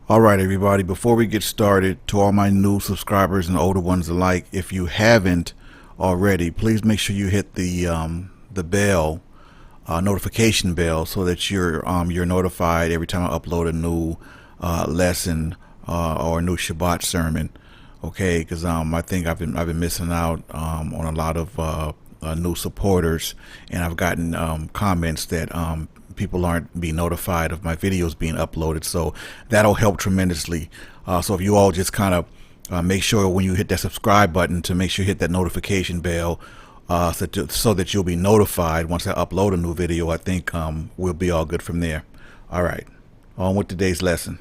All right, everybody, before we get started, to all my new subscribers and older ones alike, if you haven't already, please make sure you hit the bell, notification bell, so that you're notified every time I upload a new lesson or a new Shabbat sermon. Okay, because I think I've been missing out on a lot of new supporters, and I've gotten comments that people aren't being notified of my videos being uploaded, so that'll help tremendously. So if you all just kind of make sure when you hit that subscribe button to make sure you hit that notification bell, so that you'll be notified once I upload a new video, I think we'll be all good from there. All right, on with today's lesson.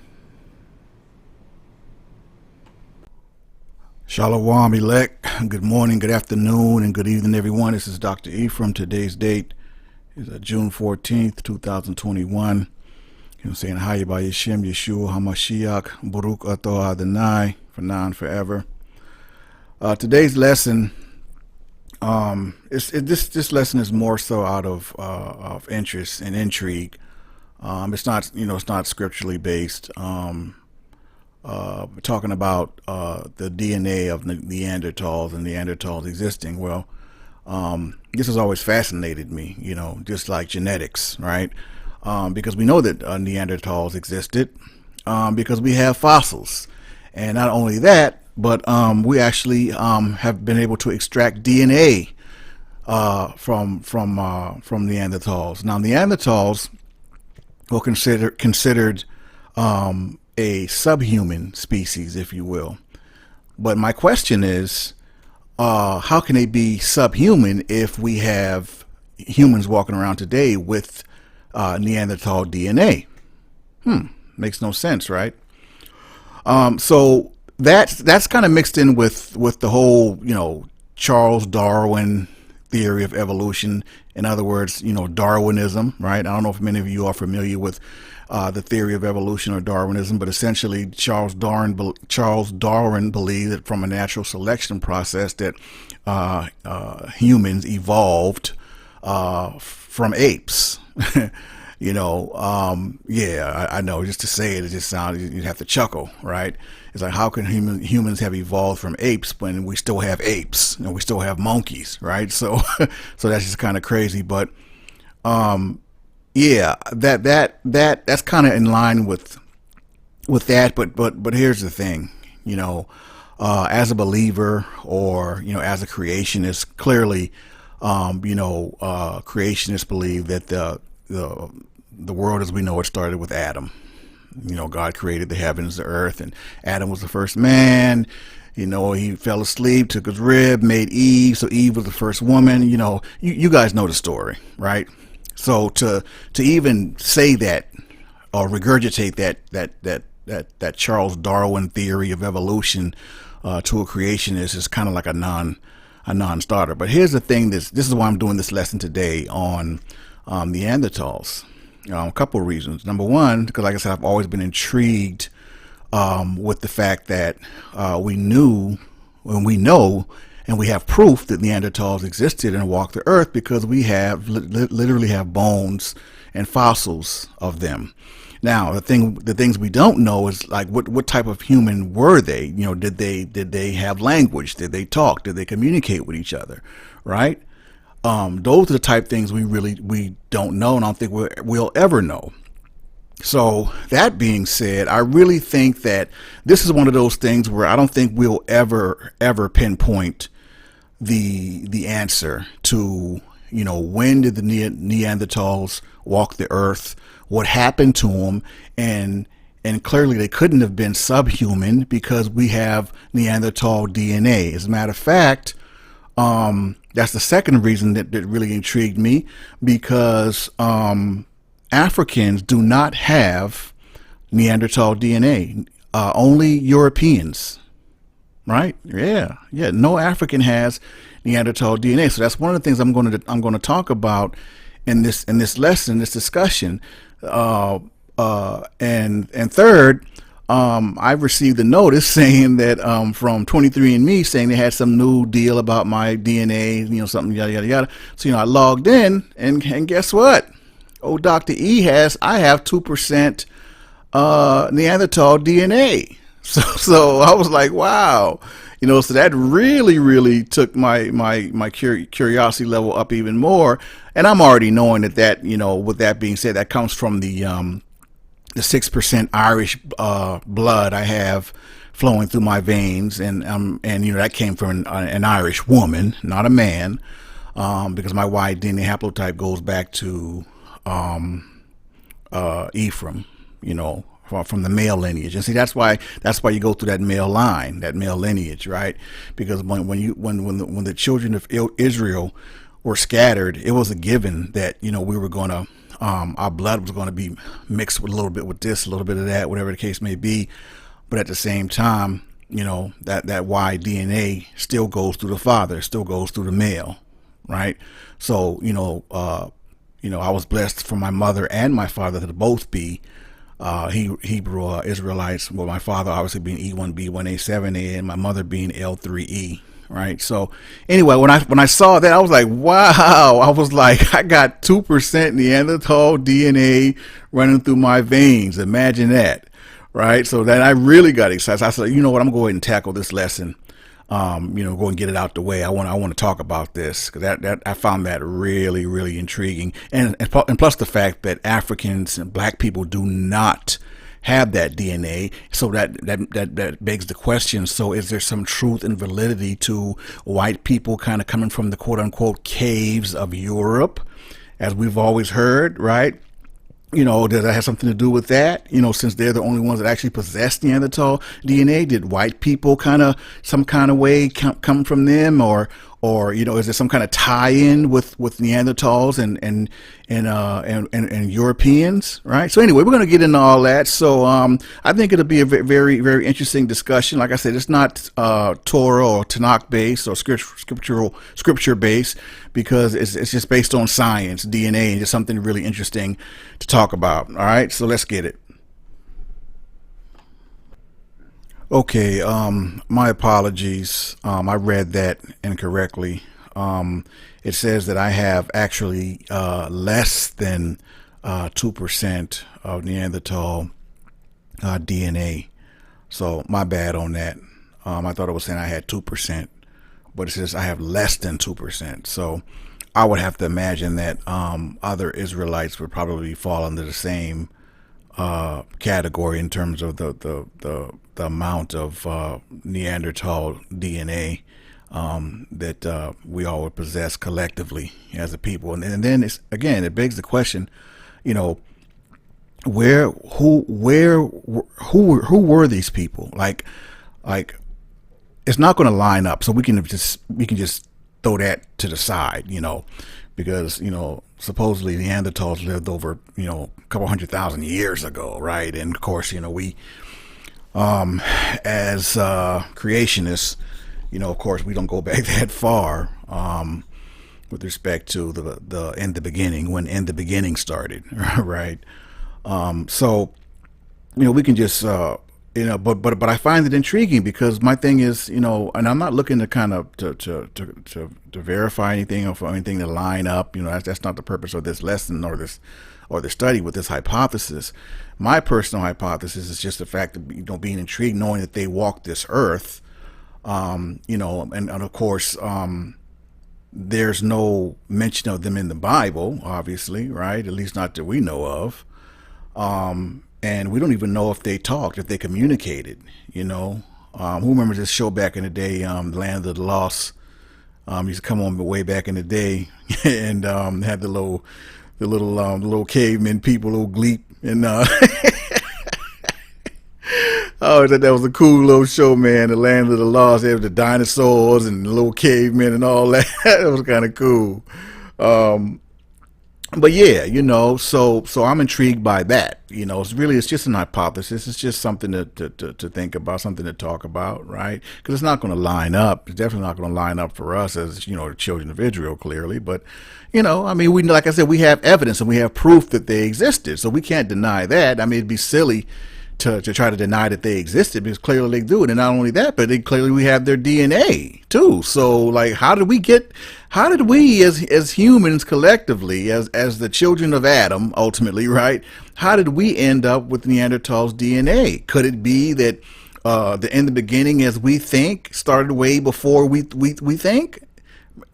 Shalom elect. Good morning, good afternoon, and good evening, everyone. This is Dr. Ephraim. Today's date is June 14th, 2021. I'm saying Hayya by Yeshem, Yeshua, HaMashiach, Baruch Atah Adonai, for now and forever. Today's lesson, this lesson is more so out of interest and intrigue. It's not, it's not scripturally based. We're talking about the DNA of Neanderthals and Neanderthals existing. Well, this has always fascinated me, just like genetics, right? Because we know that Neanderthals existed because we have fossils. And not only that, but we actually have been able to extract DNA from Neanderthals. Now, Neanderthals were considered a subhuman species, if you will. But my question is, how can they be subhuman if we have humans walking around today with Neanderthal DNA? Makes no sense, right? So that's kind of mixed in with the whole, Charles Darwin theory of evolution. In other words, Darwinism, right? I don't know if many of you are familiar with the theory of evolution or Darwinism, but essentially Charles Darwin believed that from a natural selection process that humans evolved from apes. Yeah, I know, just to say it just sounds, you'd have to chuckle, right? It's like, how can humans have evolved from apes when we still have apes and we still have monkeys, right? So so that's just kind of crazy. But yeah, that's kind of in line with that. But here's the thing, as a believer or as a creationist, clearly, creationists believe that the world as we know it started with Adam. God created the heavens, the earth, and Adam was the first man. He fell asleep, took his rib, made Eve, so Eve was the first woman. You guys know the story, right? So to even say that or regurgitate that Charles Darwin theory of evolution to a creationist is kind of like a non-starter. But here's the thing: this is why I'm doing this lesson today on Neanderthals. A couple of reasons. Number one, because like I said, I've always been intrigued with the fact that we know and we have proof that Neanderthals existed and walked the earth because we have literally have bones and fossils of them. Now, the things we don't know is like what type of human were they? Did they have language? Did they talk? Did they communicate with each other? Right? Those are the type things we don't know, and I don't think we'll ever know. So that being said, I really think that this is one of those things where I don't think we'll ever pinpoint the answer to, when did the Neanderthals walk the earth, what happened to them, and clearly they couldn't have been subhuman because we have Neanderthal DNA. As a matter of fact, that's the second reason that really intrigued me, because Africans do not have Neanderthal DNA. Only Europeans, right? Yeah. No African has Neanderthal DNA. So that's one of the things I'm going to talk about in this lesson, this discussion. And third, I've received a notice saying that from 23andMe saying they had some new deal about my DNA, something yada yada yada. So I logged in, and guess what? Oh, Dr. E I have 2% Neanderthal DNA. So I was like, wow, so that really took my curiosity level up even more. And I'm already knowing that, with that being said, that comes from the 6% Irish blood I have flowing through my veins, and that came from an Irish woman, not a man, because my Y DNA haplotype goes back to Ephraim, from the male lineage. And see, that's why you go through that male line, that male lineage, right? Because when the children of Israel were scattered, it was a given that we were going to our blood was going to be mixed with a little bit with this, a little bit of that, whatever the case may be. But at the same time, that Y DNA still goes through the father, still goes through the male, right? So I was blessed for my mother and my father to both be Hebrew Israelites. Well, my father obviously being E1B1A7A, and my mother being L3E. Right. So anyway, when I saw that, I was like, wow. I was like, I got 2% Neanderthal DNA running through my veins. Imagine that. Right. So then I really got excited. I said, you know what? I'm going to go ahead and tackle this lesson. Go and get it out the way. I want to talk about this because that I found that really intriguing. And plus the fact that Africans and black people do not have that DNA, so that begs the question. So is there some truth and validity to white people kind of coming from the quote unquote caves of Europe, as we've always heard, right? Does that have something to do with that? Since they're the only ones that actually possess Neanderthal DNA, did white people some kind of way come from them, or is there some kind of tie-in with Neanderthals and Europeans, right? So anyway, we're going to get into all that. So I think it'll be a very interesting discussion. Like I said, it's not Torah or Tanakh based or scripture based, because it's just based on science, DNA, and just something really interesting to talk about. All right, so let's get it. Okay, my apologies. I read that incorrectly. It says that I have actually less than 2% of Neanderthal DNA. So my bad on that. I thought it was saying I had 2%, but it says I have less than 2%. So I would have to imagine that other Israelites would probably fall under the same category in terms of the amount of Neanderthal DNA that we all would possess collectively as a people. And then it begs the question, who were these people? Like it's not going to line up. So we can just throw that to the side, because supposedly Neanderthals lived over a couple 100,000 years ago, right? And of course, we as creationists, of course, we don't go back that far with respect to the in the beginning, when in the beginning started, right? So we can just but I find it intriguing, because my thing is, and I'm not looking to kind of to verify anything or for anything to line up. That's not the purpose of this lesson or this study with this hypothesis. My personal hypothesis is just the fact of being intrigued, knowing that they walked this earth, and of course there's no mention of them in the Bible, obviously, right? At least not that we know of. And we don't even know if they talked, if they communicated, Who remembers this show back in the day, Land of the Lost? Used to come on way back in the day, and had the little cavemen people, little gleep, and oh, that was a cool little show, man. The Land of the Lost. There was the dinosaurs and the little cavemen and all that. It was kind of cool. But yeah, so I'm intrigued by that. It's just an hypothesis. It's just something to think about, something to talk about, right? Because it's not going to line up. It's definitely not going to line up for us as the children of Israel, clearly. But we, like I said, we have evidence and we have proof that they existed, so we can't deny that. I mean, it'd be silly to try to deny that they existed, because clearly they do it. And not only that, but clearly we have their DNA too. So like, how did we as humans collectively, as the children of Adam, ultimately, right? How did we end up with Neanderthals DNA? Could it be that in the beginning, as we think, started way before we think?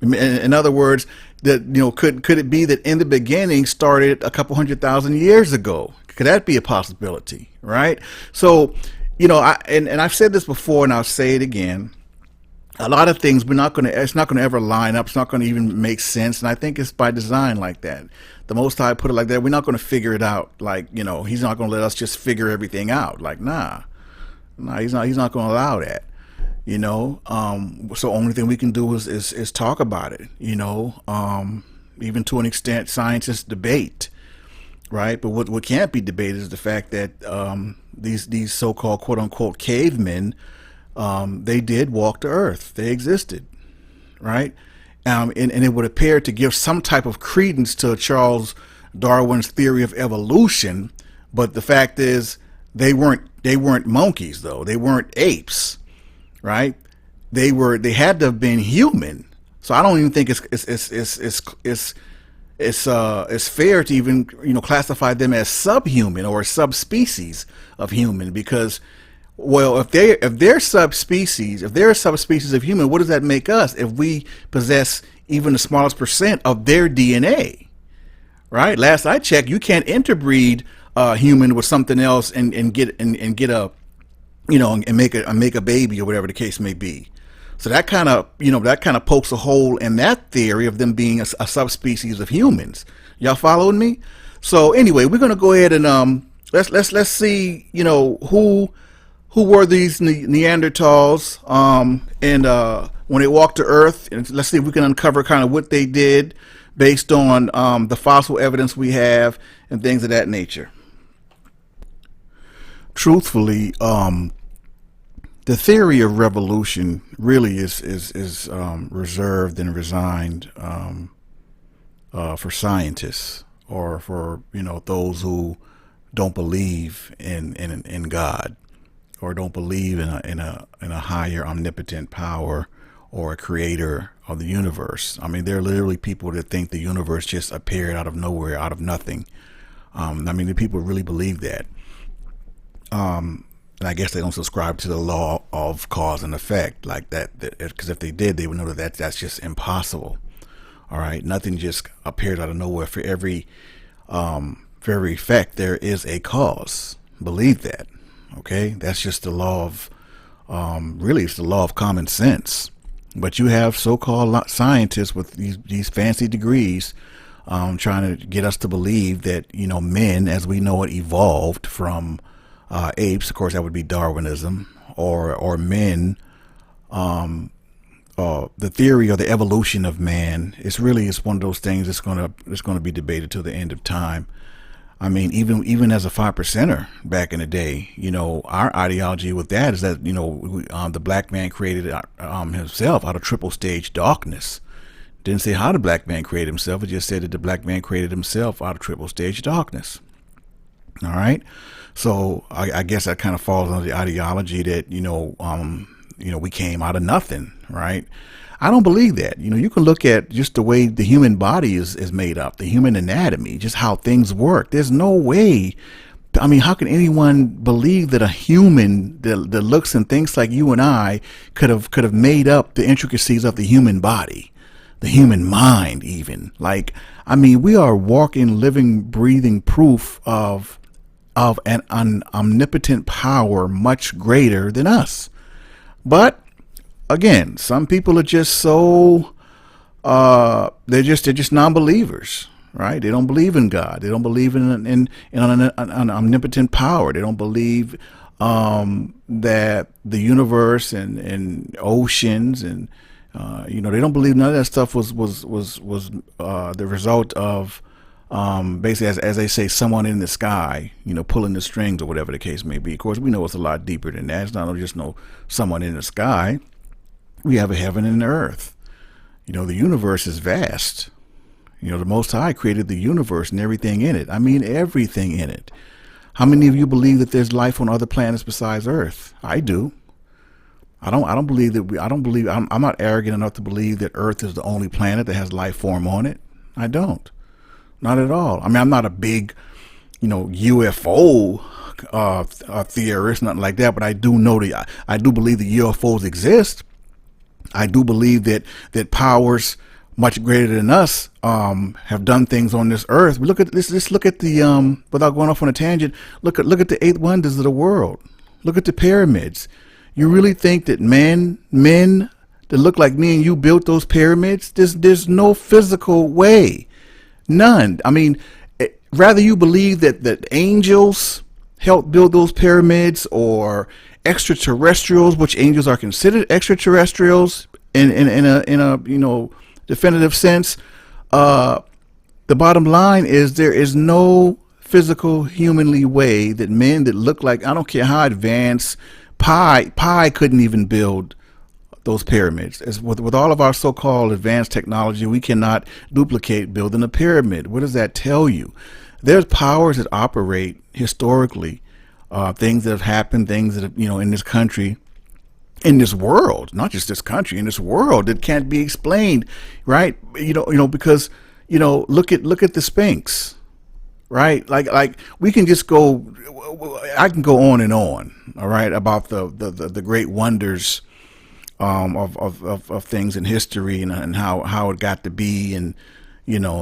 In other words, that, could it be that in the beginning started a couple 100,000 years ago? Could that be a possibility, right? So, and I've said this before, and I'll say it again. A lot of things it's not gonna ever line up. It's not gonna even make sense, and I think it's by design like that. The Most High put it like that. We're not gonna figure it out. Like, He's not gonna let us just figure everything out. Like, nah, He's not gonna allow that. So only thing we can do is talk about it. Even to an extent, scientists debate, right? But what can't be debated is the fact that these so-called quote unquote cavemen, they did walk the earth. They existed, right? And it would appear to give some type of credence to Charles Darwin's theory of evolution. But the fact is, they weren't monkeys, though. They weren't apes, right? They had to have been human. So I don't even think it's fair to even classify them as subhuman or a subspecies of human, because, well, if they're subspecies of human, what does that make us if we possess even the smallest percent of their DNA? Right? Last I checked, you can't interbreed human with something else and get a and make a baby or whatever the case may be. So that kind of pokes a hole in that theory of them being a subspecies of humans. Y'all following me? So anyway, we're gonna go ahead and let's see who were these Neanderthals and when they walked the earth, and let's see if we can uncover kind of what they did based on the fossil evidence we have and things of that nature. Truthfully, the theory of revolution really is reserved and resigned for scientists, or for those who don't believe in God, or don't believe in a higher omnipotent power or a creator of the universe. I mean, there are literally people that think the universe just appeared out of nowhere, out of nothing. The people really believe that. And I guess they don't subscribe to the law of cause and effect like that, because if they did, they would know that that's just impossible. All right, nothing just appears out of nowhere. For every effect, there is a cause. Believe that. Okay, that's just the law of really, it's the law of common sense. But you have so-called scientists with these fancy degrees trying to get us to believe that men, as we know it, evolved from apes. Of course, that would be Darwinism, or men. The theory or the evolution of man is one of those things that's going to be debated till the end of time. I mean, even as a 5%er back in the day, our ideology with that is that the black man created himself out of triple stage darkness. Didn't say how the black man created himself. It just said that the black man created himself out of triple stage darkness. All right. So I guess that kind of falls under the ideology that, we came out of nothing, right? I don't believe that. You can look at just the way the human body is made up, the human anatomy, just how things work. There's no way. I mean, how can anyone believe that a human that looks and thinks like you and I could have made up the intricacies of the human body, the human mind even? Like, I mean, we are walking, living, breathing proof of an omnipotent power much greater than us. But again, some people are just so they're just non-believers, right? They don't believe in God. They don't believe in an omnipotent power. They don't believe that the universe and oceans and they don't believe none of that stuff was the result of basically, as they say, someone in the sky, pulling the strings or whatever the case may be. Of course, we know it's a lot deeper than that. It's not just someone in the sky. We have a heaven and an earth. The universe is vast. The Most High created the universe and everything in it. I mean, everything in it. How many of you believe that there's life on other planets besides Earth? I do. I don't believe that I don't believe, I'm not arrogant enough to believe that Earth is the only planet that has life form on it. I don't. Not at all. I mean, I'm not a big, UFO theorist, nothing like that, but I do know that I do believe that UFOs exist. I do believe that powers much greater than us have done things on this earth. Look at this. Just look at the without going off on a tangent. Look at the eight wonders of the world. Look at the pyramids. You really think that men that look like me and you built those pyramids? There's no physical way, none. I mean, rather you believe that angels helped build those pyramids, or extraterrestrials, which angels are considered extraterrestrials in a definitive sense. The bottom line is there is no physical humanly way that men that look like, I don't care how advanced, Pi couldn't even build those pyramids. As with all of our so-called advanced technology, we cannot duplicate building a pyramid. What does that tell you? There's powers that operate historically, things that have happened, things that have, in this country, in this world, not just this country, in this world, that can't be explained, right? Because look at the Sphinx, right? Like we can just go, I can go on and on, all right, about the great wonders of things in history, and how it got to be, and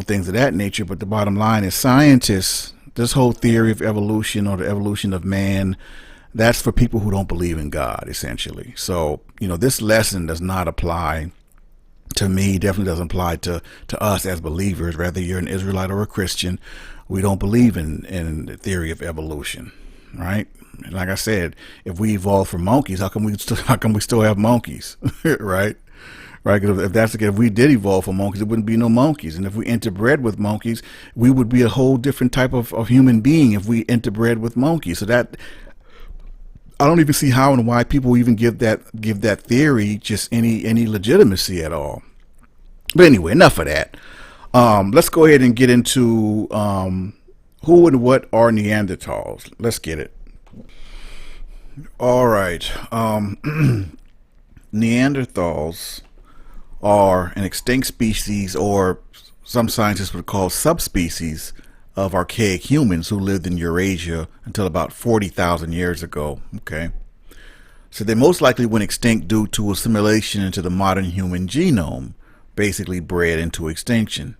things of that nature. But the bottom line is, scientists, this whole theory of evolution, or the evolution of man, that's for people who don't believe in God, essentially. So, this lesson does not apply to me, definitely doesn't apply to us as believers. Whether you're an Israelite or a Christian, we don't believe in the theory of evolution, right? And like I said, if we evolved from monkeys, how come we still have monkeys, right? Right? If that's the case, if we did evolve from monkeys, there wouldn't be no monkeys. And if we interbred with monkeys, we would be a whole different type of human being if we interbred with monkeys. So that, I don't even see how and why people even give that theory just any legitimacy at all. But anyway, enough of that. Let's go ahead and get into who and what are Neanderthals. Let's get it. All right. Neanderthals are an extinct species, or some scientists would call subspecies, of archaic humans who lived in Eurasia until about 40,000 years ago. Okay. So they most likely went extinct due to assimilation into the modern human genome, basically bred into extinction.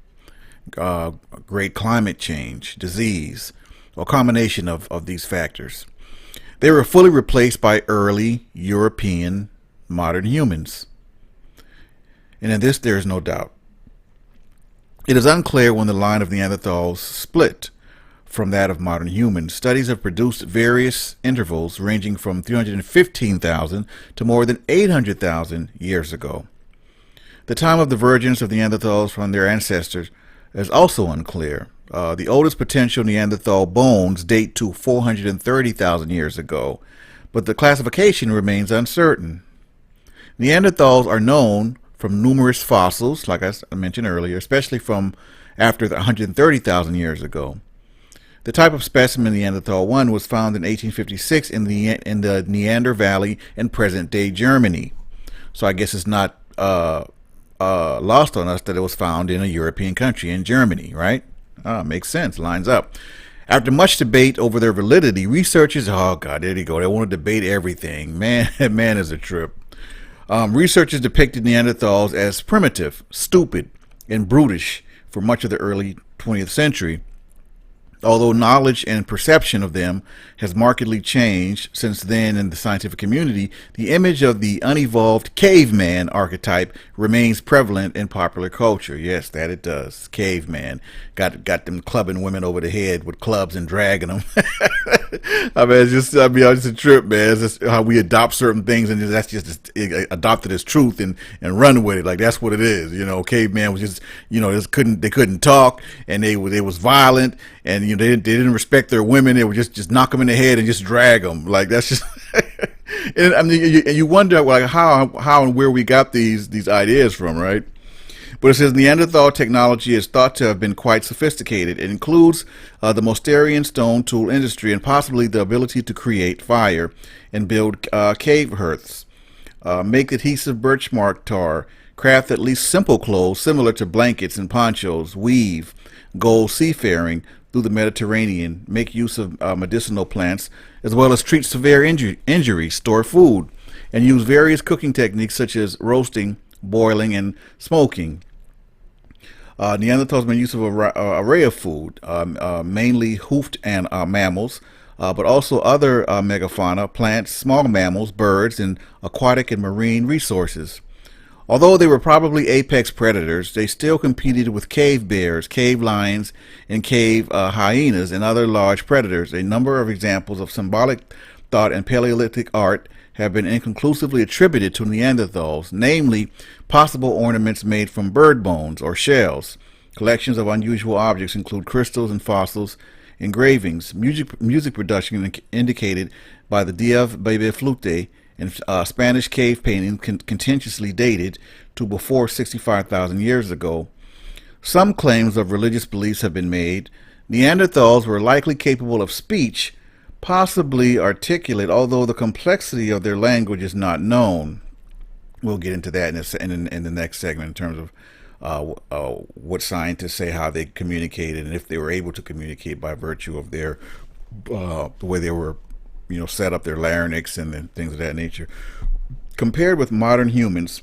Great climate change, disease, or a combination of these factors. They were fully replaced by early European modern humans. And in this, there is no doubt. It is unclear when the line of Neanderthals split from that of modern humans. Studies have produced various intervals ranging from 315,000 to more than 800,000 years ago. The time of divergence of Neanderthals from their ancestors is also unclear. The oldest potential Neanderthal bones date to 430,000 years ago, but the classification remains uncertain. Neanderthals are known from numerous fossils, like I mentioned earlier, especially from after 130,000 years ago. The type of specimen Neanderthal 1 was found in 1856 in the Neander Valley in present-day Germany. So I guess it's not lost on us that it was found in a European country, in Germany, right? Makes sense, lines up. After much debate over their validity, researchers, oh God, there you go, they want to debate everything. Man, man is a trip. Researchers depicted Neanderthals as primitive, stupid, and brutish for much of the early 20th century. Although knowledge and perception of them has markedly changed since then in the scientific community, the image of the unevolved caveman archetype remains prevalent in popular culture. Yes, that it does. Caveman. Got them clubbing women over the head with clubs and dragging them. It's just a trip, man. It's just how we adopt certain things, and that's just adopted as truth and run with it. Like, that's what it is. Caveman was just, they couldn't talk, and they was violent, and they didn't respect their women. They would just knock them in the head and just drag them. Like, that's just and you wonder, like, how and where we got these ideas from, right? But it says Neanderthal technology is thought to have been quite sophisticated. It includes the Mosterian stone tool industry and possibly the ability to create fire and build cave hearths, make adhesive birch bark tar, craft at least simple clothes similar to blankets and ponchos, weave, go seafaring through the Mediterranean, make use of medicinal plants, as well as treat severe injuries, store food, and use various cooking techniques such as roasting, boiling, and smoking. Neanderthals made use of an array of food, mainly hoofed and mammals, but also other megafauna, plants, small mammals, birds, and aquatic and marine resources. Although they were probably apex predators, they still competed with cave bears, cave lions, and cave hyenas and other large predators. A number of examples of symbolic thought in Paleolithic art have been inconclusively attributed to Neanderthals, namely possible ornaments made from bird bones or shells. Collections of unusual objects include crystals and fossils, engravings, music production indicated by the Diev Bebe Flute, and Spanish cave painting contentiously dated to before 65,000 years ago. Some claims of religious beliefs have been made. Neanderthals were likely capable of speech, possibly articulate, although the complexity of their language is not known. We'll get into that in the next segment in terms of what scientists say how they communicated and if they were able to communicate by virtue of their the way they were set up their larynx and things of that nature. Compared with modern humans,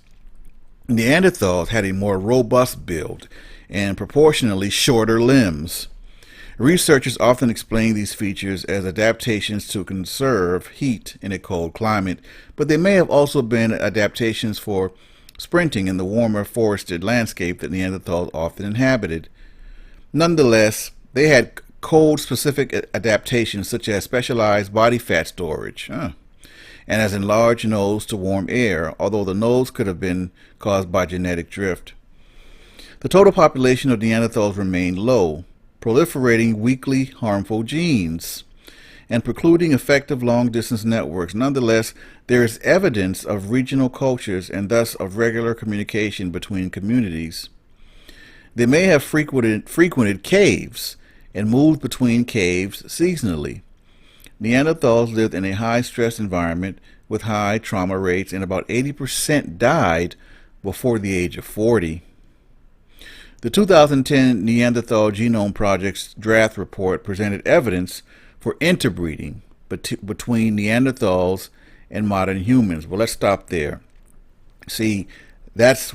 Neanderthals had a more robust build and proportionally shorter limbs. Researchers often explain these features as adaptations to conserve heat in a cold climate, but they may have also been adaptations for sprinting in the warmer forested landscape that Neanderthals often inhabited. Nonetheless, they had cold-specific adaptations such as specialized body fat storage, and as enlarged nose to warm air, although the nose could have been caused by genetic drift. The total population of Neanderthals remained low, proliferating weakly harmful genes and precluding effective long-distance networks. Nonetheless, there is evidence of regional cultures and thus of regular communication between communities. They may have frequented caves and moved between caves seasonally. Neanderthals lived in a high-stress environment with high trauma rates, and about 80% died before the age of 40. The 2010 Neanderthal Genome Project's draft report presented evidence for interbreeding between Neanderthals and modern humans. Well, let's stop there. See, that's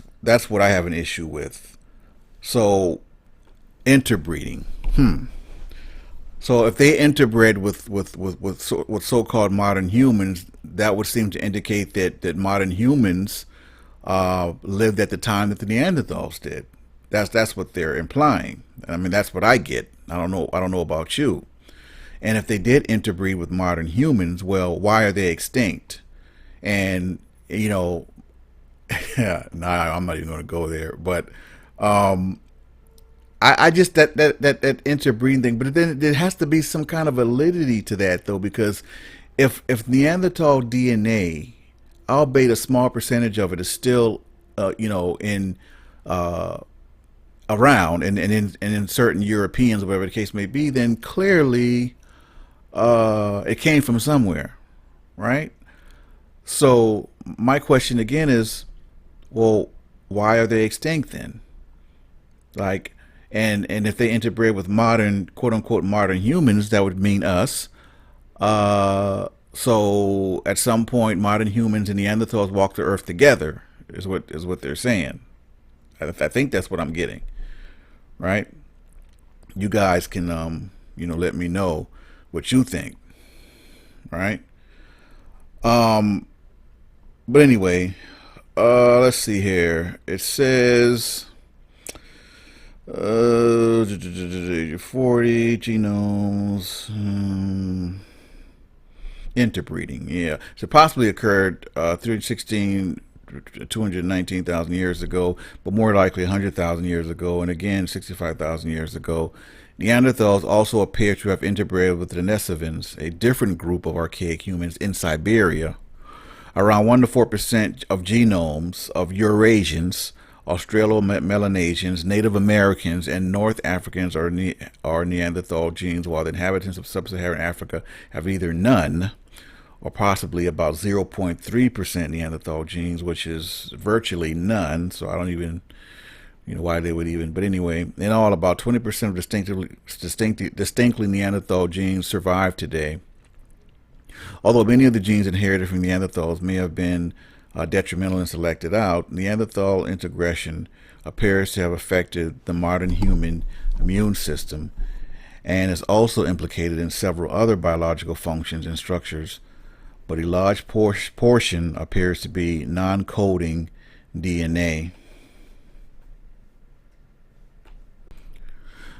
what I have an issue with. So, interbreeding. So if they interbred with so-called modern humans, that would seem to indicate that modern humans lived at the time that the Neanderthals did. That's what they're implying. I mean, that's what I get. I don't know about you. And if they did interbreed with modern humans, well, why are they extinct? And nah, I'm not even going to go there. But I just that interbreeding thing, but then there has to be some kind of validity to that, though, because if Neanderthal DNA, albeit a small percentage of it, is still in around and in certain Europeans, whatever the case may be, then clearly it came from somewhere, right? So my question again is, well, why are they extinct then? Like, and if they interbred with modern, quote unquote, modern humans, that would mean us. So at some point, modern humans and Neanderthals walked the earth together, is what they're saying. I think that's what I'm getting, right? You guys can let me know what you think, right? But anyway, let's see here. It says 40 genomes, interbreeding. Yeah, so possibly occurred 219,000 years ago, but more likely 100,000 years ago, and again 65,000 years ago. Neanderthals also appear to have interbred with the Denisovans, a different group of archaic humans in Siberia. Around 1 to 4% of genomes of Eurasians Australo-Melanesians, Native Americans, and North Africans are Neanderthal genes, while the inhabitants of sub-Saharan Africa have either none or possibly about 0.3% Neanderthal genes, which is virtually none. So I don't even, why they would even. But anyway, in all, about 20% of distinctly Neanderthal genes survive today. Although many of the genes inherited from Neanderthals may have been detrimental and selected out, Neanderthal integration appears to have affected the modern human immune system and is also implicated in several other biological functions and structures, but a large portion appears to be non-coding DNA.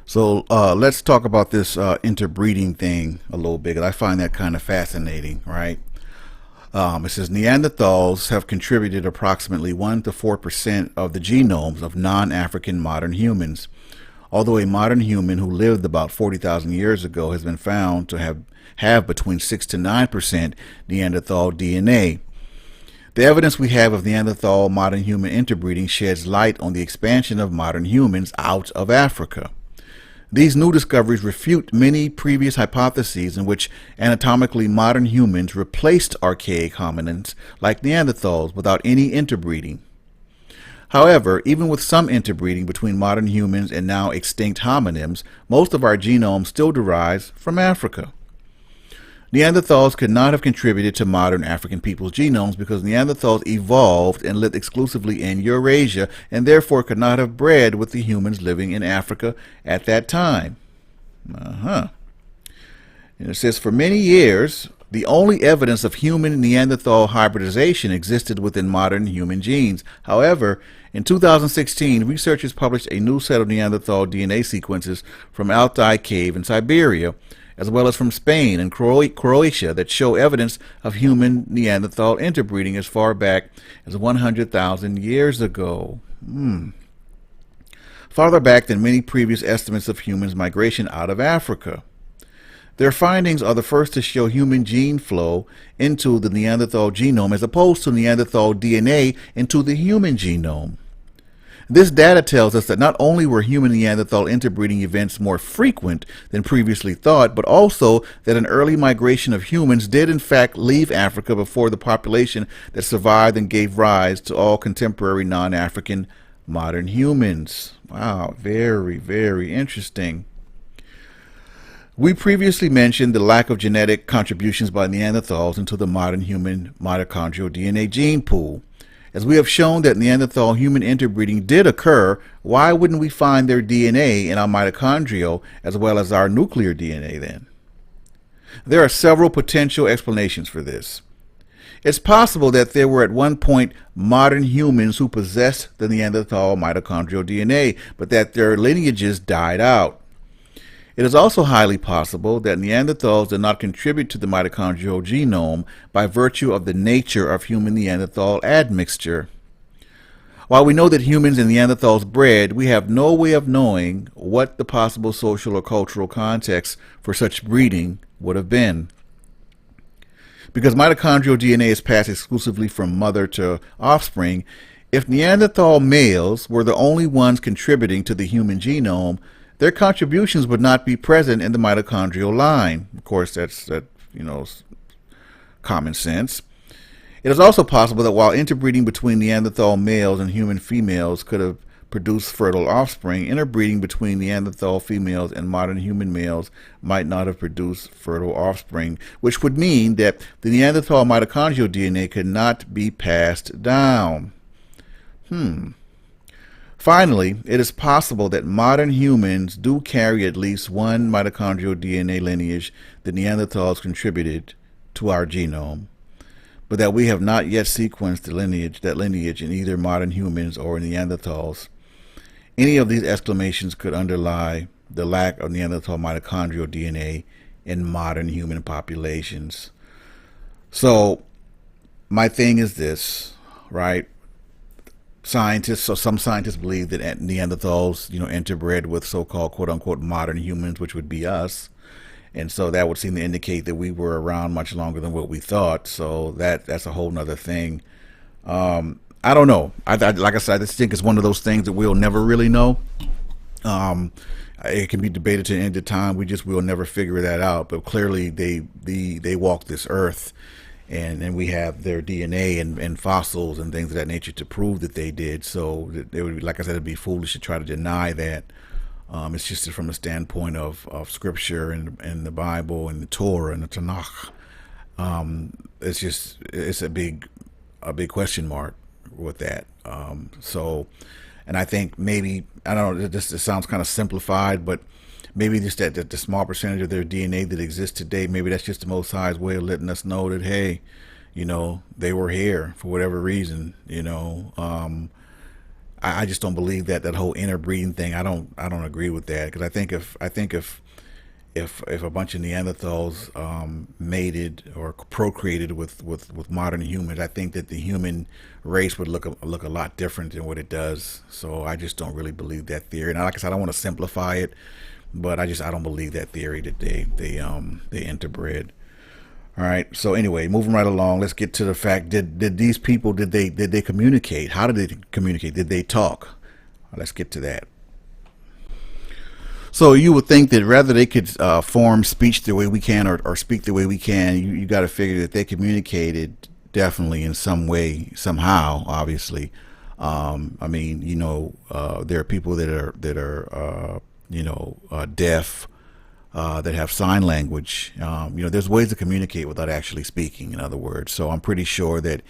So let's talk about this interbreeding thing a little bit. I find that kind of fascinating, right? It says Neanderthals have contributed approximately 1 to 4% of the genomes of non-African modern humans. Although a modern human who lived about 40,000 years ago has been found to have between 6 to 9% Neanderthal DNA. The evidence we have of Neanderthal modern human interbreeding sheds light on the expansion of modern humans out of Africa. These new discoveries refute many previous hypotheses in which anatomically modern humans replaced archaic hominins like Neanderthals without any interbreeding. However, even with some interbreeding between modern humans and now extinct hominins, most of our genome still derives from Africa. Neanderthals could not have contributed to modern African people's genomes because Neanderthals evolved and lived exclusively in Eurasia and therefore could not have bred with the humans living in Africa at that time. And it says, for many years, the only evidence of human Neanderthal hybridization existed within modern human genes. However, in 2016, researchers published a new set of Neanderthal DNA sequences from Altai Cave in Siberia, as well as from Spain and Croatia, that show evidence of human Neanderthal interbreeding as far back as 100,000 years ago. Farther back than many previous estimates of humans' migration out of Africa. Their findings are the first to show human gene flow into the Neanderthal genome as opposed to Neanderthal DNA into the human genome. This data tells us that not only were human Neanderthal interbreeding events more frequent than previously thought, but also that an early migration of humans did in fact leave Africa before the population that survived and gave rise to all contemporary non-African modern humans. Wow, very, very interesting. We previously mentioned the lack of genetic contributions by Neanderthals into the modern human mitochondrial DNA gene pool. As we have shown that Neanderthal human interbreeding did occur, why wouldn't we find their DNA in our mitochondrial as well as our nuclear DNA then? There are several potential explanations for this. It's possible that there were at one point modern humans who possessed the Neanderthal mitochondrial DNA, but that their lineages died out. It is also highly possible that Neanderthals did not contribute to the mitochondrial genome by virtue of the nature of human Neanderthal admixture. While we know that humans and Neanderthals bred, we have no way of knowing what the possible social or cultural context for such breeding would have been. Because mitochondrial DNA is passed exclusively from mother to offspring, if Neanderthal males were the only ones contributing to the human genome, their contributions would not be present in the mitochondrial line. Of course, that's common sense. It is also possible that while interbreeding between Neanderthal males and human females could have produced fertile offspring, interbreeding between Neanderthal females and modern human males might not have produced fertile offspring, which would mean that the Neanderthal mitochondrial DNA could not be passed down. Finally, it is possible that modern humans do carry at least one mitochondrial DNA lineage that Neanderthals contributed to our genome, but that we have not yet sequenced that lineage in either modern humans or Neanderthals. Any of these explanations could underlie the lack of Neanderthal mitochondrial DNA in modern human populations. So, my thing is this, right? Some scientists believe that Neanderthals, interbred with so-called quote-unquote modern humans, which would be us. And so that would seem to indicate that we were around much longer than what we thought. So that's a whole nother thing. I don't know. Like I said, I just think it's one of those things that we'll never really know. Um, it can be debated to the end of time. We just will never figure that out. But clearly, they walk this earth, and we have their DNA and fossils and things of that nature to prove that they did. So it would, like I said, it'd be foolish to try to deny that. It's just from the standpoint of scripture and the Bible and the Torah and the Tanakh. It's a big question mark with that. And I think maybe, I don't know, this sounds kind of simplified, but maybe just that the small percentage of their DNA that exists today, maybe that's just the Most High's way of letting us know that, hey, they were here for whatever reason. I just don't believe that whole interbreeding thing. I don't agree with that, because I think if a bunch of Neanderthals mated or procreated with modern humans, I think that the human race would look a lot different than what it does. So I just don't really believe that theory. And like I said, I don't want to simplify it, but I don't believe that theory that they interbred. All right. So anyway, moving right along, let's get to the fact: did these people, did they communicate? How did they communicate? Did they talk? Let's get to that. So you would think that rather they could form speech the way we can, or speak the way we can, you got to figure that they communicated definitely in some way, somehow, obviously. I mean, there are people that are deaf, that have sign language. There's ways to communicate without actually speaking, in other words. So I'm pretty sure that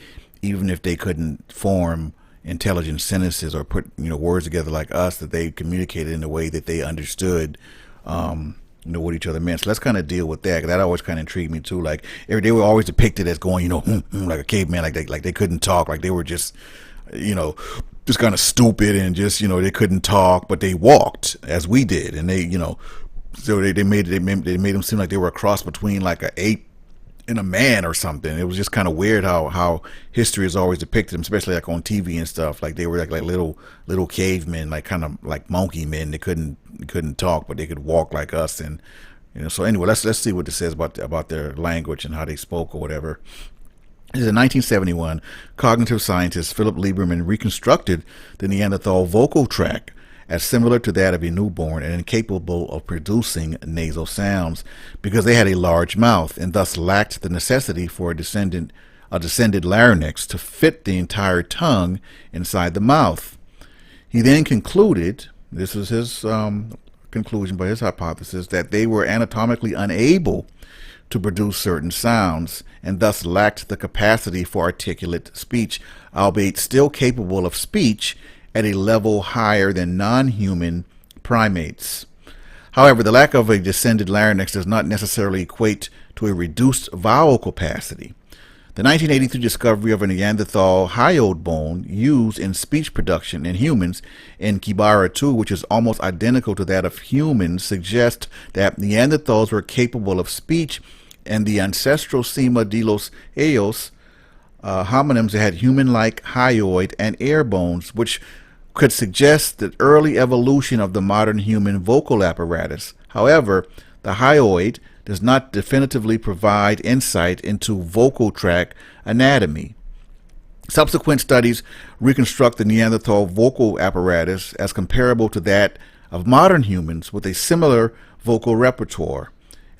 even if they couldn't form intelligent sentences or put words together like us, that they communicated in a way that they understood what each other meant. So let's kind of deal with that, 'cause that always kind of intrigued me too. Like they were always depicted as going like a caveman, like they couldn't talk, like they were just just kind of stupid, and just they couldn't talk, but they walked as we did. And so they made them seem like they were a cross between like an ape and a man or something. It was just kind of weird how history is always depicted them, especially like on TV and stuff. Like they were like little cavemen, like kind of like monkey men. They couldn't talk, but they could walk like us. And so anyway, let's see what this says about their language and how they spoke or whatever. In 1971, cognitive scientist Philip Lieberman reconstructed the Neanderthal vocal tract as similar to that of a newborn and incapable of producing nasal sounds, because they had a large mouth and thus lacked the necessity for a descended larynx to fit the entire tongue inside the mouth. He then concluded, this was his conclusion by his hypothesis, that they were anatomically unable to produce certain sounds and thus lacked the capacity for articulate speech, albeit still capable of speech at a level higher than non-human primates. However, the lack of a descended larynx does not necessarily equate to a reduced vowel capacity. The 1983 discovery of a Neanderthal hyoid bone used in speech production in humans in Kibara 2, which is almost identical to that of humans, suggests that Neanderthals were capable of speech, and the ancestral Sema de los Eos hominins had human-like hyoid and air bones, which could suggest the early evolution of the modern human vocal apparatus. However, the hyoid does not definitively provide insight into vocal tract anatomy. Subsequent studies reconstruct the Neanderthal vocal apparatus as comparable to that of modern humans with a similar vocal repertoire.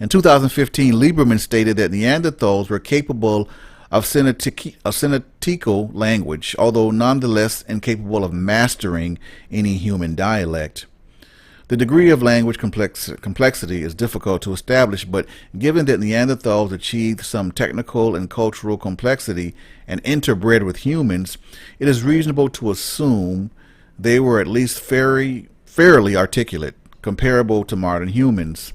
In 2015, Lieberman stated that Neanderthals were capable of Sinatical language, although nonetheless incapable of mastering any human dialect. The degree of language complexity is difficult to establish, but given that Neanderthals achieved some technical and cultural complexity and interbred with humans, it is reasonable to assume they were at least fairly articulate, comparable to modern humans.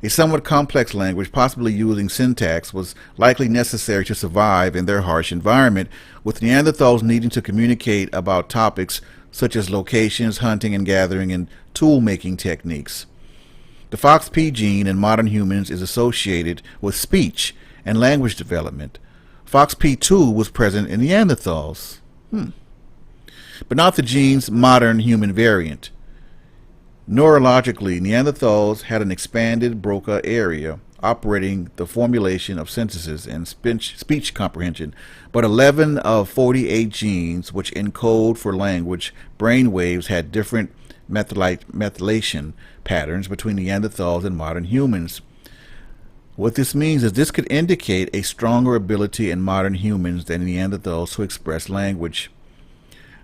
A somewhat complex language, possibly using syntax, was likely necessary to survive in their harsh environment, with Neanderthals needing to communicate about topics such as locations, hunting and gathering, and tool-making techniques. The FOXP gene in modern humans is associated with speech and language development. FOXP2 was present in Neanderthals, but not the gene's modern human variant. Neurologically, Neanderthals had an expanded Broca area, operating the formulation of sentences and speech comprehension, but 11 of 48 genes which encode for language brain waves had different methylation patterns between Neanderthals and modern humans. What this means is this could indicate a stronger ability in modern humans than Neanderthals to express language.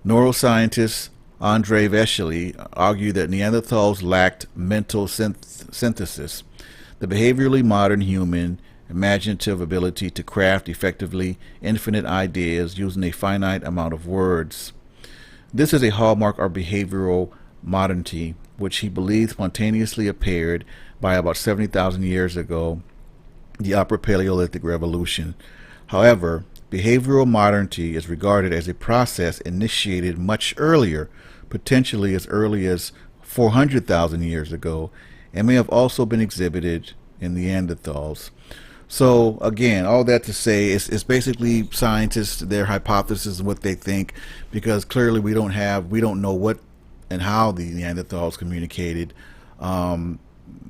Neuroscientist Andre Vesely argued that Neanderthals lacked mental synthesis, the behaviorally modern human imaginative ability to craft effectively infinite ideas using a finite amount of words. This is a hallmark of behavioral modernity, which he believed spontaneously appeared by about 70,000 years ago, the Upper Paleolithic Revolution. However, behavioral modernity is regarded as a process initiated much earlier, potentially as early as 400,000 years ago, and may have also been exhibited in Neanderthals. So again, all that to say it's basically scientists, their hypothesis and what they think, because clearly we don't know what and how the Neanderthals communicated.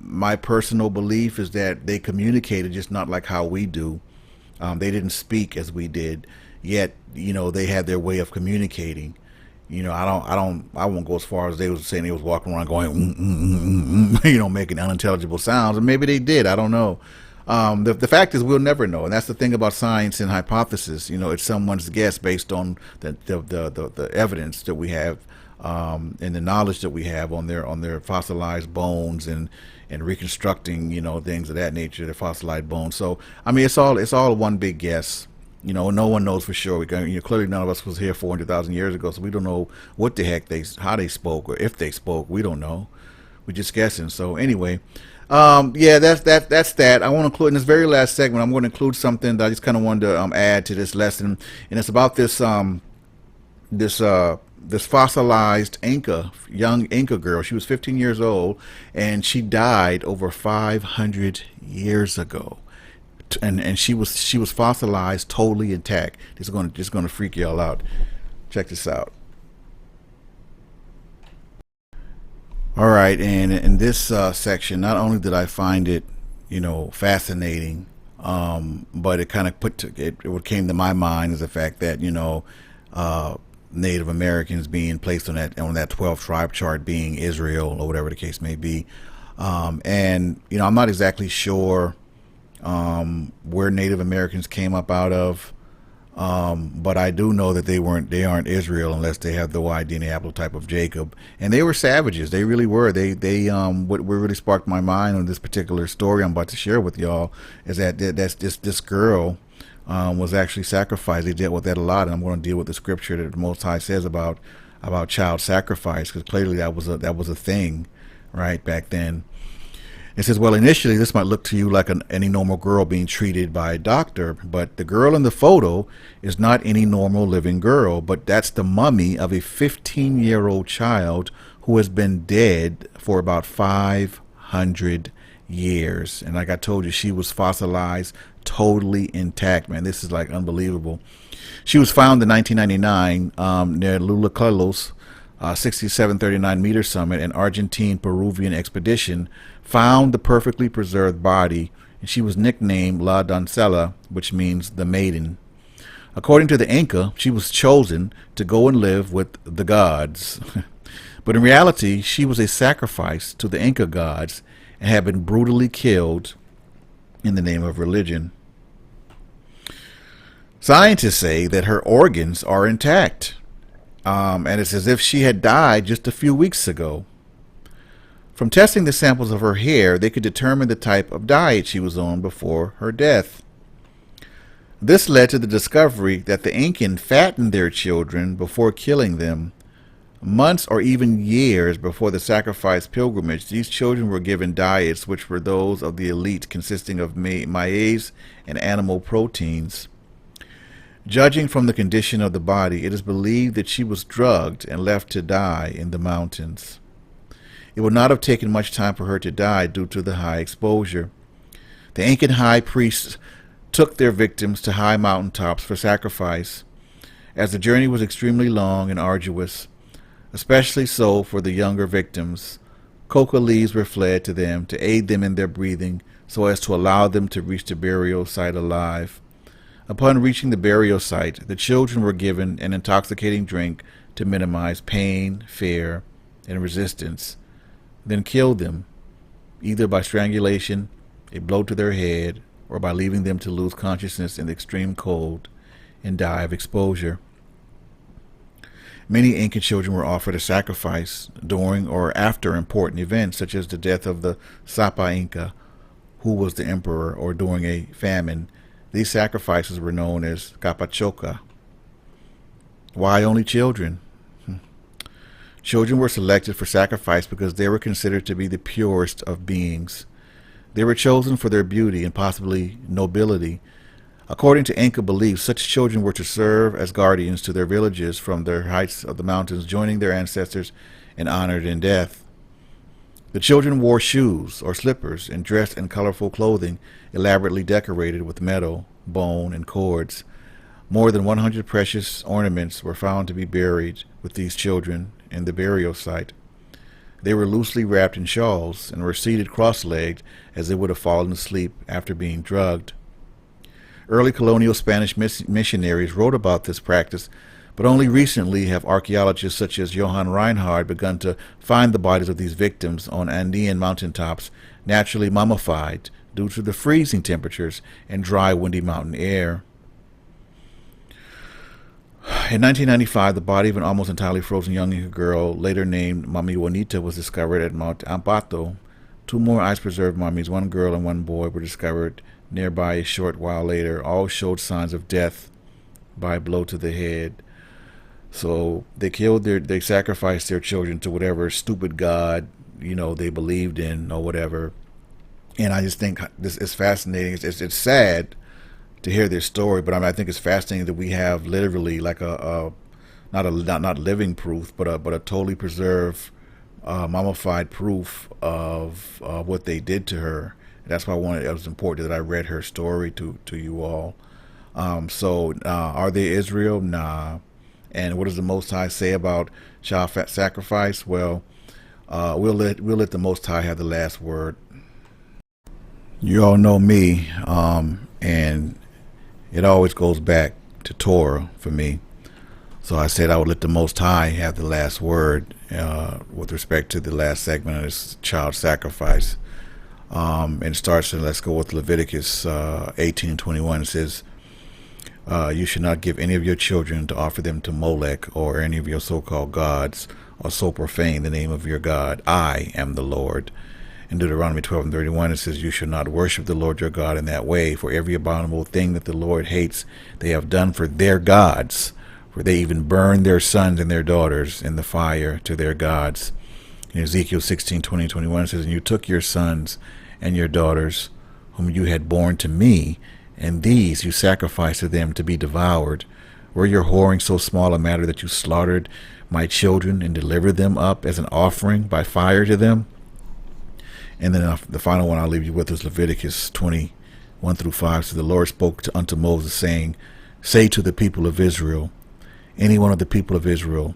My personal belief is that they communicated just not like how we do. They didn't speak as we did, yet they had their way of communicating. I won't go as far as they was saying they was walking around going making unintelligible sounds, and maybe they did. I don't know. The fact is we'll never know, and that's the thing about science and hypothesis. It's someone's guess based on the evidence that we have, and the knowledge that we have on their fossilized bones and reconstructing things of that nature, their fossilized bones. So I mean it's all one big guess. No one knows for sure. Clearly none of us was here 400,000 years ago, so we don't know what the heck how they spoke, or if they spoke. We don't know. We're just guessing. So anyway, yeah, that's that. I want to include in this very last segment. I'm going to include something that I just kind of wanted to add to this lesson, and it's about this this fossilized young Inca girl. She was 15 years old, and she died over 500 years ago. And she was fossilized, totally intact. This is going to freak y'all out. Check this out. All right, and in this section, not only did I find it, fascinating, but it kind of what came to my mind is the fact that Native Americans being placed on that 12 tribe chart being Israel or whatever the case may be, and I'm not exactly sure where Native Americans came up out of, but I do know that they aren't Israel unless they have the Y DNA haplotype of Jacob, and they were savages. They really were. What really sparked my mind on this particular story I'm about to share with y'all is that this girl was actually sacrificed. They dealt with that a lot, and I'm going to deal with the scripture that the Most High says about child sacrifice, because clearly that was a thing right back then. It says, well, initially this might look to you like any normal girl being treated by a doctor, but the girl in the photo is not any normal living girl, but that's the mummy of a 15-year-old child who has been dead for about 500 years. And like I told you, she was fossilized, totally intact, man. This is like unbelievable. She was found in 1999 near Lula Carlos, 6739 meter summit. An Argentine-Peruvian expedition found the perfectly preserved body, and she was nicknamed La Doncella, which means the maiden. According to the Inca, she was chosen to go and live with the gods. But in reality, she was a sacrifice to the Inca gods and had been brutally killed in the name of religion. Scientists say that her organs are intact, and it's as if she had died just a few weeks ago. From testing the samples of her hair, they could determine the type of diet she was on before her death. This led to the discovery that the Incan fattened their children before killing them. Months or even years before the sacrifice pilgrimage, these children were given diets which were those of the elite, consisting of maize and animal proteins. Judging from the condition of the body, it is believed that she was drugged and left to die in the mountains. It would not have taken much time for her to die due to the high exposure. The Incan high priests took their victims to high mountaintops for sacrifice, as the journey was extremely long and arduous, especially so for the younger victims. Coca leaves were fled to them to aid them in their breathing, so as to allow them to reach the burial site alive. Upon reaching the burial site, the children were given an intoxicating drink to minimize pain, fear, and resistance, then killed them, either by strangulation, a blow to their head, or by leaving them to lose consciousness in the extreme cold and die of exposure. Many Incan children were offered a sacrifice during or after important events, such as the death of the Sapa Inca, who was the emperor, or during a famine. These sacrifices were known as capachoca. Why only children? Children were selected for sacrifice because they were considered to be the purest of beings. They were chosen for their beauty and possibly nobility. According to Inca beliefs, such children were to serve as guardians to their villages from their heights of the mountains, joining their ancestors and honored in death. The children wore shoes or slippers and dressed in colorful clothing, elaborately decorated with metal, bone, and cords. More than 100 precious ornaments were found to be buried with these children in the burial site. They were loosely wrapped in shawls and were seated cross-legged as they would have fallen asleep after being drugged. Early colonial Spanish missionaries wrote about this practice, but only recently have archaeologists such as Johann Reinhard begun to find the bodies of these victims on Andean mountaintops, naturally mummified due to the freezing temperatures and dry, windy mountain air. In 1995, the body of an almost entirely frozen young Inca girl, later named Mami Juanita, was discovered at Mount Ampato. Two more ice-preserved mummies, one girl and one boy, were discovered nearby a short while later. All showed signs of death by a blow to the head. So they sacrificed their children to whatever stupid god, they believed in or whatever. And I just think this is fascinating. It's sad to hear this story, but I think it's fascinating that we have literally like not living proof, but a totally preserved, mummified proof of what they did to her. That's why it was important that I read her story to you all. So are they Israel? Nah. And what does the Most High say about child sacrifice? Well, we'll let the Most High have the last word. You all know me, and it always goes back to Torah for me. So I said I would let the Most High have the last word with respect to the last segment of this child sacrifice. And it starts, let's go with Leviticus 18:21. It says, you should not give any of your children to offer them to Molech or any of your so-called gods, or so profane the name of your God. I am the Lord. In Deuteronomy 12:31, it says, you should not worship the Lord your God in that way, for every abominable thing that the Lord hates they have done for their gods, for they even burn their sons and their daughters in the fire to their gods. In Ezekiel 16:20-21, it says, and you took your sons and your daughters, whom you had born to me, and these you sacrificed to them to be devoured. Were your whoring so small a matter that you slaughtered my children and delivered them up as an offering by fire to them? And then the final one I'll leave you with is Leviticus 20:1-5. So the Lord spoke unto Moses, saying, say to the people of Israel, any one of the people of Israel,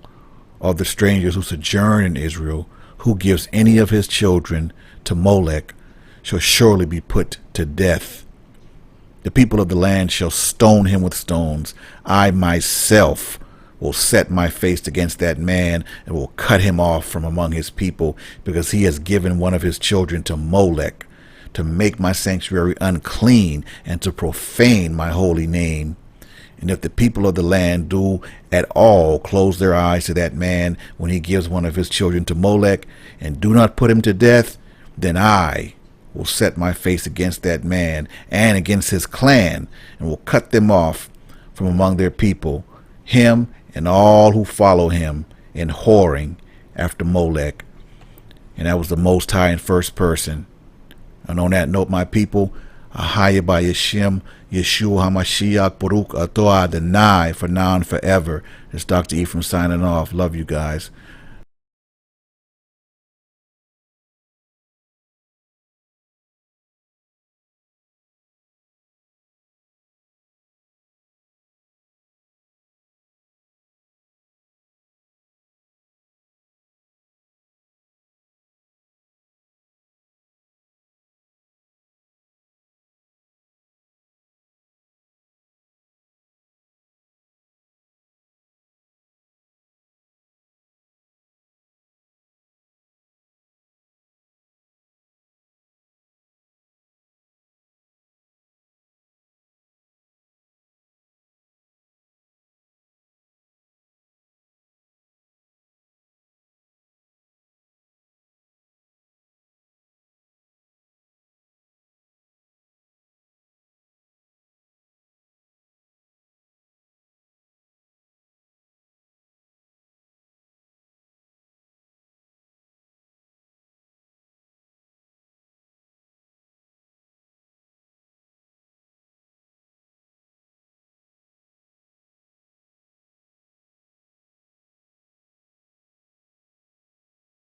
or the strangers who sojourn in Israel, who gives any of his children to Molech, shall surely be put to death. The people of the land shall stone him with stones. I myself will set my face against that man and will cut him off from among his people, because he has given one of his children to Molech, to make my sanctuary unclean and to profane my holy name. And if the people of the land do at all close their eyes to that man when he gives one of his children to Molech, and do not put him to death, then I will set my face against that man and against his clan, and will cut them off from among their people, him and all who follow him in whoring after Molech. And that was the Most High in first person. And on that note, my people, Ahaya by Yeshem, Yeshua HaMashiach, Baruch Atah Adonai, for now and forever. It's Dr. Ephraim signing off. Love you guys.